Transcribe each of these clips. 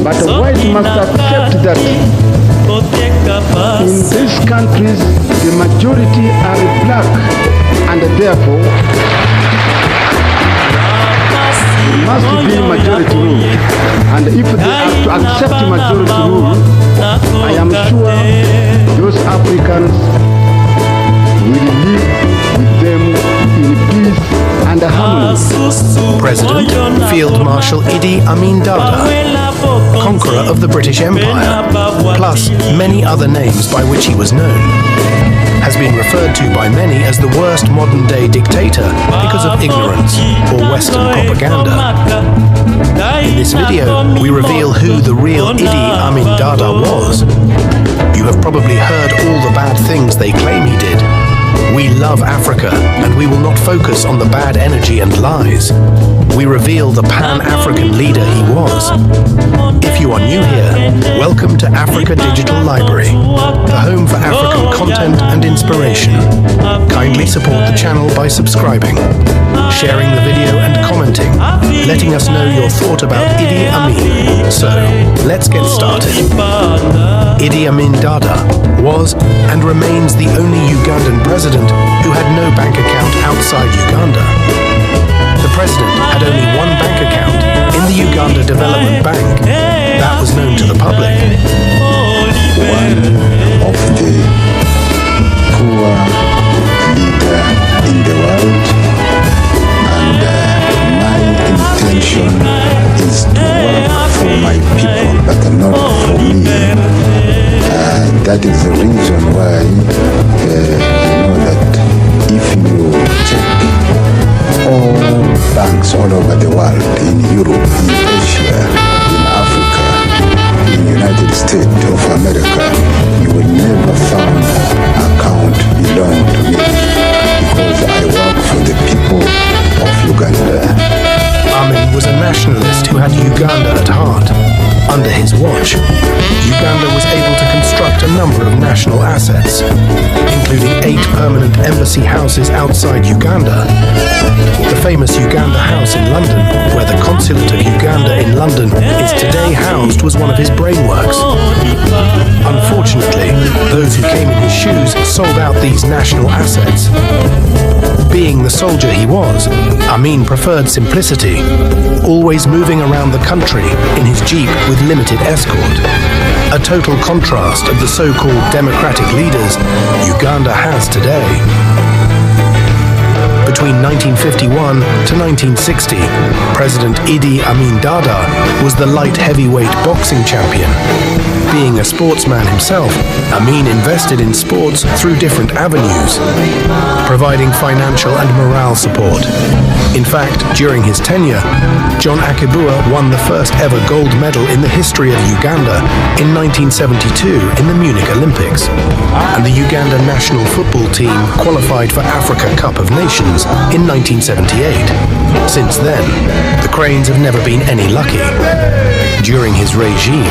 But whites must accept that in these countries the majority are black, and therefore must be majority rule. And if they are to accept majority rule, I am sure those Africans will live with them in peace and harmony. President Field Marshal Idi Amin Dada, conqueror of the British Empire, plus many other names by which he was known, has been referred to by many as the worst modern-day dictator because of ignorance or Western propaganda. In this video, we reveal who the real Idi Amin Dada was. You have probably heard all the bad things they claim he did. We love Africa, and we will not focus on the bad energy and lies. We reveal the Pan-African leader he was. If you are new here, welcome to Africa Digital Library, the home for African content and inspiration. Kindly support the channel by subscribing, sharing the video and commenting, letting us know your thought about Idi Amin. So, let's get started. Idi Amin Dada was and remains the only Ugandan president who had no bank account outside Uganda. The president had only one bank account in the Uganda Development Bank. That was known to the public. One of the poor leader in the world, and my intention is to work for my people, but not for me. That is the reason why you know that if you check all banks all over the world, in Europe, in Asia, in Africa, in the United States of America, you will never find account belong to me, because I work for the people of Uganda. Amin was a nationalist who had Uganda at heart. Under his watch, Uganda was able to construct a number of national assets, including 8 permanent embassy houses outside Uganda. The famous Uganda House in London, where the Consulate of Uganda in London is today housed, was one of his brainworks. Unfortunately, those who came in his shoes sold out these national assets. Being the soldier he was, Amin preferred simplicity, always moving around the country in his jeep with limited escort. A total contrast of the so-called democratic leaders Uganda has today. Between 1951 to 1960, President Idi Amin Dada was the light heavyweight boxing champion. Being a sportsman himself, Amin invested in sports through different avenues, providing financial and morale support. In fact, during his tenure, John Akebua won the first ever gold medal in the history of Uganda in 1972 in the Munich Olympics, and the Uganda national football team qualified for Africa Cup of Nations in 1978. Since then, the Cranes have never been any luckier. During his regime,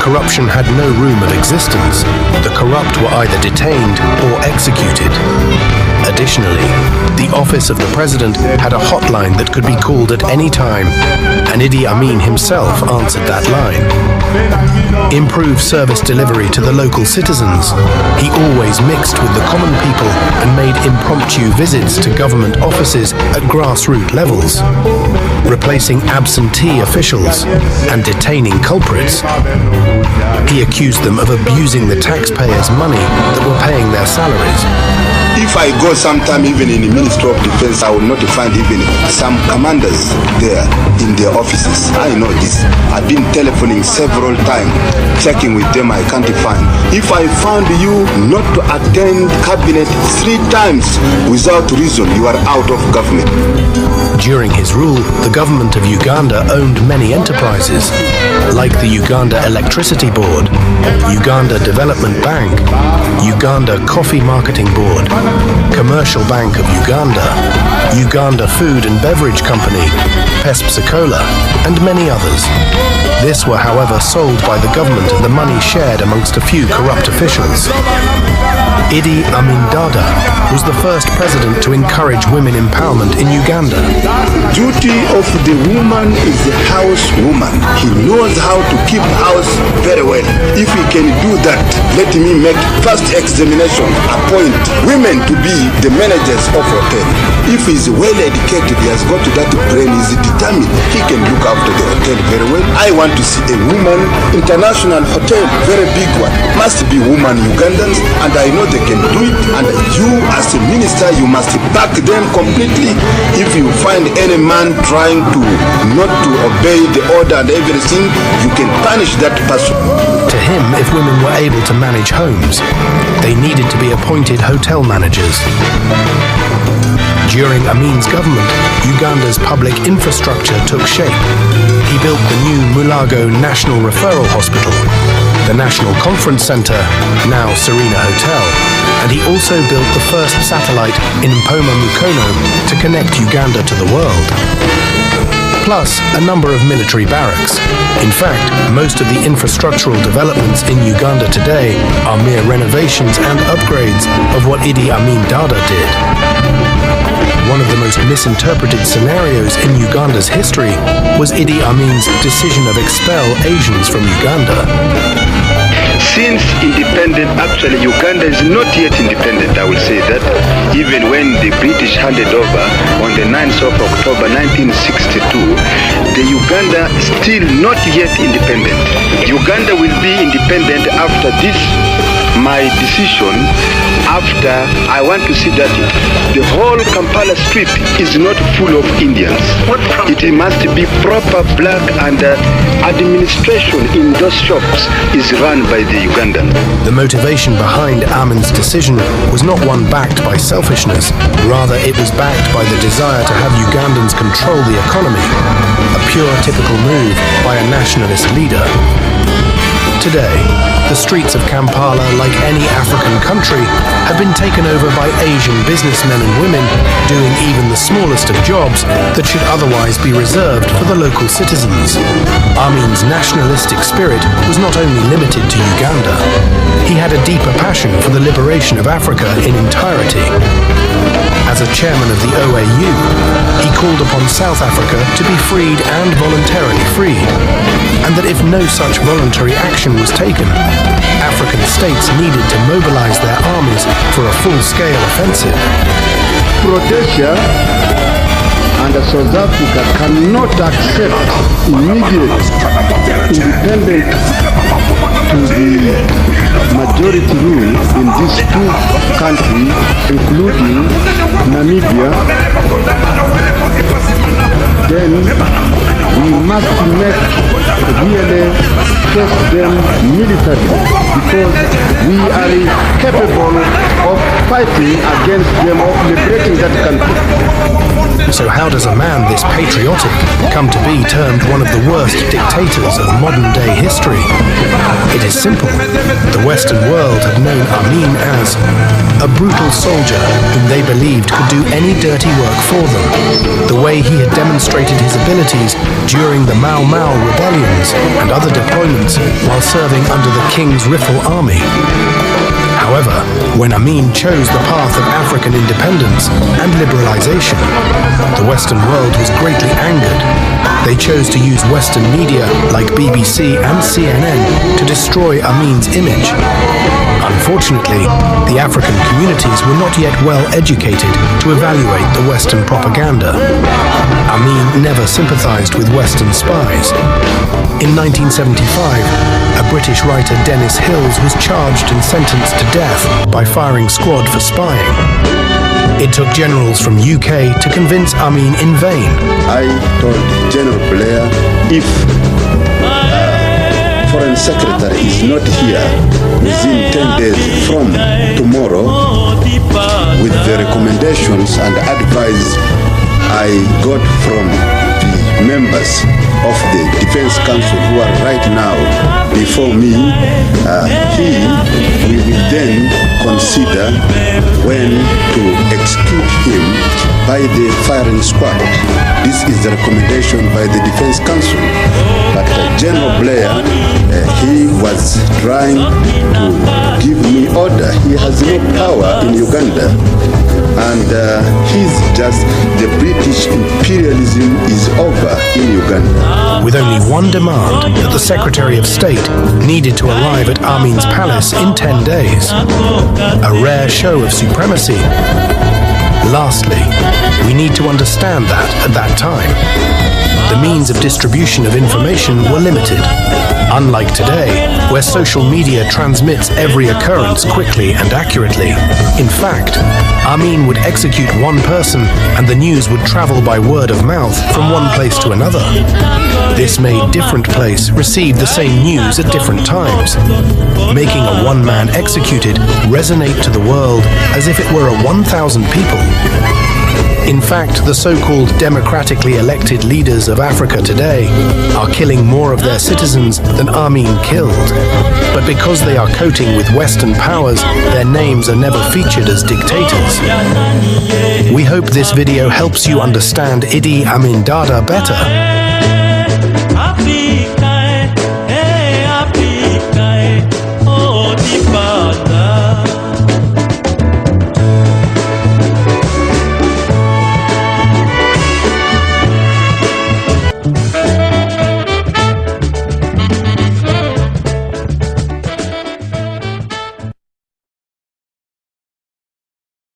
corruption had no room of existence. The corrupt were either detained or executed. Additionally, the office of the president had a hotline that could be called at any time, and Idi Amin himself answered that line. Improved service delivery to the local citizens, he always mixed with the common people and made impromptu visits to government offices at grassroots levels, replacing absentee officials and detaining culprits. He accused them of abusing the taxpayers' money that were paying their salaries. If I go sometime even in the Ministry of Defense, I will not find even some commanders there in their offices. I know this. I've been telephoning several times, checking with them, I can't find. If I found you not to attend cabinet 3 times without reason, you are out of government. During his rule, the government of Uganda owned many enterprises, like the Uganda Electricity Board, Uganda Development Bank, Uganda Coffee Marketing Board, Commercial Bank of Uganda, Uganda Food and Beverage Company, Pepsi-Cola, and many others. This were, however, sold by the government and the money shared amongst a few corrupt officials. Idi Amin Dada was the first president to encourage women empowerment in Uganda. Duty of the woman is the housewoman. He knows how to keep house very well. If he can do that, let me make first examination, appoint women to be the managers of hotel. If he's well educated, he has got that brain, he's determined, he can look after the hotel very well. I want to see a woman, international hotel, very big one. Must be woman Ugandans, and I know they can do it, and you as a minister, you must back them completely. If you find any man trying to not to obey the order and everything, you can punish that person. To him, if women were able to manage homes, they needed to be appointed hotel managers. During Amin's government, Uganda's public infrastructure took shape. He built the new Mulago National Referral Hospital, the National Conference Centre, now Serena Hotel, and he also built the first satellite in Mpoma Mukono to connect Uganda to the world. Plus a number of military barracks. In fact, most of the infrastructural developments in Uganda today are mere renovations and upgrades of what Idi Amin Dada did. One of the most misinterpreted scenarios in Uganda's history was Idi Amin's decision to expel Asians from Uganda. Since independent, actually Uganda is not yet independent, I will say that. Even when the British handed over on the 9th of October 1962, the Uganda is still not yet independent. Uganda will be independent after this, my decision, after I want to see that the whole Kampala Strip is not full of Indians. It must be proper black, and administration in those shops is run by the Ugandans. The motivation behind Amin's decision was not one backed by selfishness, rather it was backed by the desire to have Ugandans control the economy, a pure typical move by a nationalist leader. Today, the streets of Kampala, like any African country, have been taken over by Asian businessmen and women doing even the smallest of jobs that should otherwise be reserved for the local citizens. Amin's nationalistic spirit was not only limited to Uganda. He had a deeper passion for the liberation of Africa in entirety. As a chairman of the OAU, he called upon South Africa to be freed and voluntarily freed, and that if no such voluntary action was taken, African states needed to mobilize their armies for a full-scale offensive. Rhodesia and South Africa cannot accept immediate independence to the majority rule in these two countries, including Namibia. Then we must really face them militarily, because we are capable of fighting against them, of liberating that country. So how does a man this patriotic come to be termed one of the worst dictators of modern-day history? It is simple. The Western world had known Amin as a brutal soldier whom they believed could do any dirty work for them, the way he had demonstrated his abilities during the Mau Mau rebellions and other deployments while serving under the King's Riffle Army. However, when Amin chose the path of African independence and liberalization, the Western world was greatly angered. They chose to use Western media like BBC and CNN to destroy Amin's image. Unfortunately, the African communities were not yet well educated to evaluate the Western propaganda. Amin never sympathized with Western spies. In 1975, a British writer, Dennis Hills, was charged and sentenced to death by firing squad for spying. It took generals from UK to convince Amin in vain. I told General Blair, if Foreign Secretary is not here within 10 days from tomorrow with the recommendations and advice I got from the members of the Defense Council who are right now before me, we will then consider when to execute him by the firing squad. This is the recommendation by the Defense Council. But General Blair, he was trying to give me order. He has no power in Uganda. And he's just, the British imperialism is over in Uganda. With only one demand, that the Secretary of State needed to arrive at Amin's palace in 10 days. A rare show of supremacy. Lastly, we need to understand that at that time, the means of distribution of information were limited. Unlike today, where social media transmits every occurrence quickly and accurately. In fact, Amin would execute one person and the news would travel by word of mouth from one place to another. This made different places receive the same news at different times, making a one-man executed resonate to the world as if it were a 1,000 people. In fact, the so-called democratically elected leaders of Africa today are killing more of their citizens than Amin killed. But because they are coating with Western powers, their names are never featured as dictators. We hope this video helps you understand Idi Amin Dada better.